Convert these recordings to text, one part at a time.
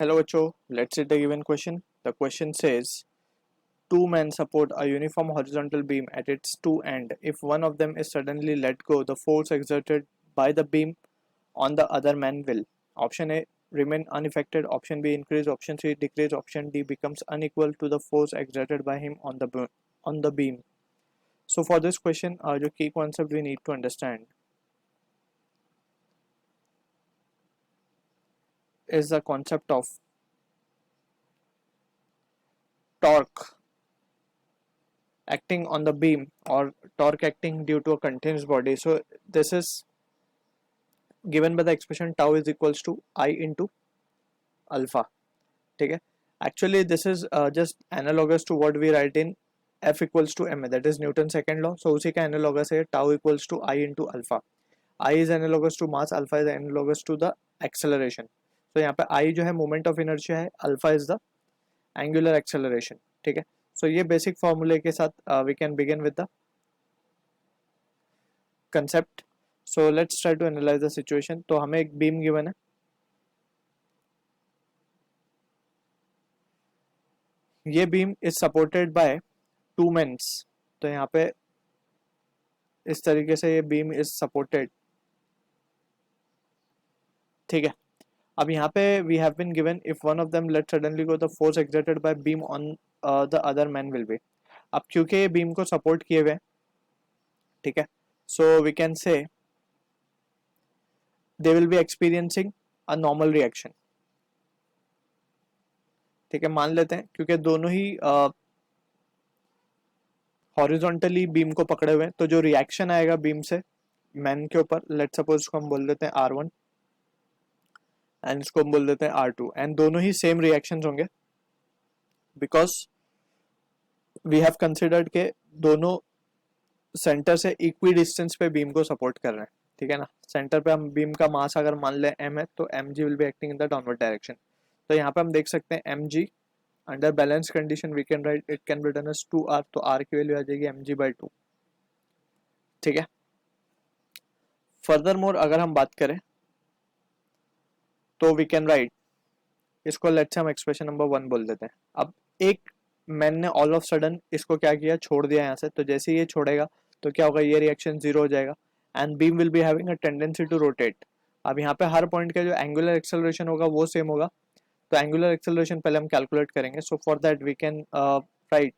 Hello, Acho. Let's see the given question. The question says two men support a uniform horizontal beam at its two ends. If one of them is suddenly let go, the force exerted by the beam on the other man will. Option A remain unaffected. Option B increase. Option C decrease. Option D becomes unequal to the force exerted by him on the beam. So for this question, जो key concept we need to understand is the concept of torque acting on the beam or torque acting due to a continuous body. So this is given by the expression tau is equals to I into alpha. ठीक है. Actually this is just analogous to what we write in F equals to ma, that is Newton's second law. So उसी का analogous है tau equals to I into alpha. I is analogous to mass, alpha is analogous to the acceleration. So यहाँ पे I जो है moment of inertia है, alpha is the angular acceleration. ठीक है. So ये basic formula के साथ we can begin with the concept. So let's try to analyze the situation. तो हमें एक beam given है. ये beam is supported by two men. तो यहाँ पे इस तरीके से ये beam is supported. ठीक है. अब यहाँ पे we have been given if one of them let suddenly go the force exerted by beam on the other man will be. अब क्योंकि ये beam को support किए हुए, ठीक है, so we can say they will be experiencing a normal reaction. ठीक है, मान लेते हैं क्योंकि दोनों ही हॉरिजॉन्टली बीम को पकड़े हुए हैं, तो जो रिएक्शन आएगा बीम से मैन के ऊपर, लेट सपोज इसको हम बोल देते हैं R1 एंड इसको हम बोल देते हैं R2, एंड दोनों ही सेम रिएक्शंस होंगे बिकॉज वी हैव कंसिडर्ड के दोनों सेंटर से इक्वी डिस्टेंस पे बीम को सपोर्ट कर रहे हैं. ठीक है ना. सेंटर पे हम बीम का मास अगर मान लें m है तो mg will be acting in the downward direction. तो यहाँ पे हम देख सकते हैं mg under balance condition we can write it can be written as 2r. तो r की वैल्यू आ जाएगी mg/2. ठीक है. फर्दर मोर अगर हम बात करें तो वी कैन राइट इसको, लेट्स से हम एक्सप्रेशन नंबर 1 बोल देते हैं. अब एक मैन ने ऑल ऑफ सडन इसको क्या किया, छोड़ दिया यहाँ से. तो जैसे ये छोड़ेगा तो क्या होगा, ये रिएक्शन जीरो हो जाएगा and beam will be having a tendency to rotate. अब यहाँ पे हर पॉइंट का जो एंगुलर एक्सेलरेशन होगा वो सेम होगा. तो एंगुलर एक्सेलरेशन पहले हम कैलकुलेट करेंगे. So for that we can write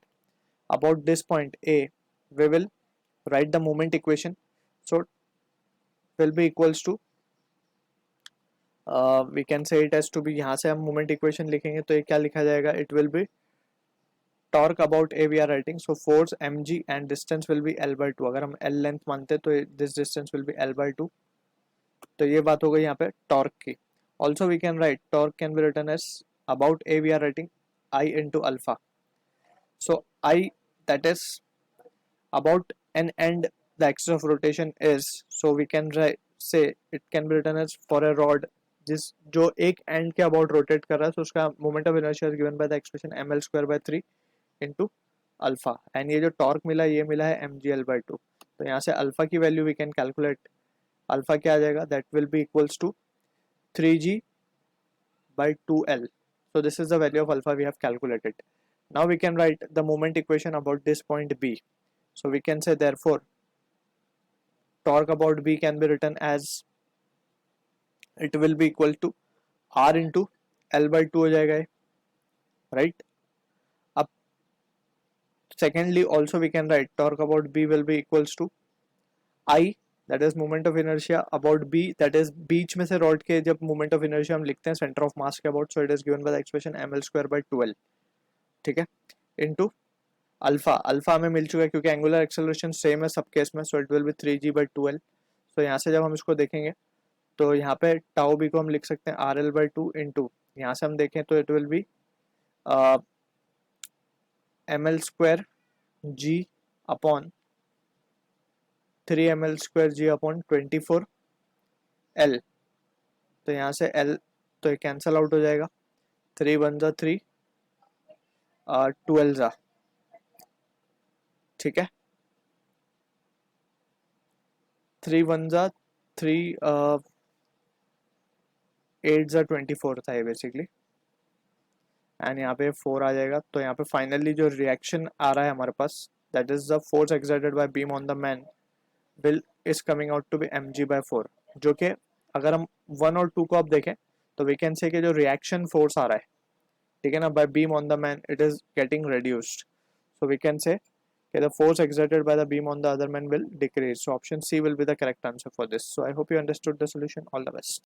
about this point A we will write the moment equation. So will be equals to we can say it as two B, यहाँ से हम moment equation लिखेंगे तो ये क्या लिखा जाएगा, it will be torque about A we are writing. So force mg and distance will be l/2. अगर हम l लेंथ मानते तो this distance will be l/2. तो ये बात हो गई यहाँ पे टॉर्क की. Also we can write torque can be written as about A we are writing I into alpha. So I, that is about an end the axis of rotation is, so we can say it can be written as for a rod जिस जो एक and के about rotate कर रहा है, तो उसका moment of inertia is given by the expression ml²/3 into alpha. And ये जो टॉर्क मिला ये मिला है mgl/2. तो यहाँ से अल्फा की value we can calculate. Alpha क्या आ जाएगा, that will be equals to 3g/2l. So this is the value of alpha we have calculated. Now we can write the moment equation about this point B. So we can say therefore torque about B can be written as it will be equal to R into L/2 हो जाएगा ये, right? अब secondly also we can write torque about B will be equals to I, that is moment of inertia about B, that is बीच में से rod के जब moment of inertia हम लिखते हैं center of mass के about, so it is given by the expression ml²/2l. ठीक है, into अल्फा. अल्फा हमें मिल चुका है क्योंकि एंगुलर एक्सेलरेशन सेम है सब केस में. So it will B 3g/2l. सो यहाँ से जब हम इसको देखेंगे तो यहाँ पे टाउ बी को हम लिख सकते हैं RL/2 इंटू, यहाँ से हम देखें तो it will B ml²g upon 3ml²g upon 24l. तो यहाँ से l तो ये कैंसल आउट हो जाएगा. 3 1 जा 3, 12 जा. ठीक है, 3 1 जा 3, 8 जा 24 था ये बेसिकली. एंड यहाँ पे 4 आ जाएगा। तो यहाँ पे फाइनली जो रिएक्शन आ रहा है हमारे पास, that is the force exerted by beam on the man will is coming out to be mg/4, जो कि अगर हम 1 और 2 को आप देखें तो वी कैन से कि जो रिएक्शन फोर्स आ रहा है, ठीक है ना, by beam on the man it is getting reduced, so we can say okay, the force exerted by the beam on the other man will decrease. So option C will be the correct answer for this. So I hope you understood the solution. All the best.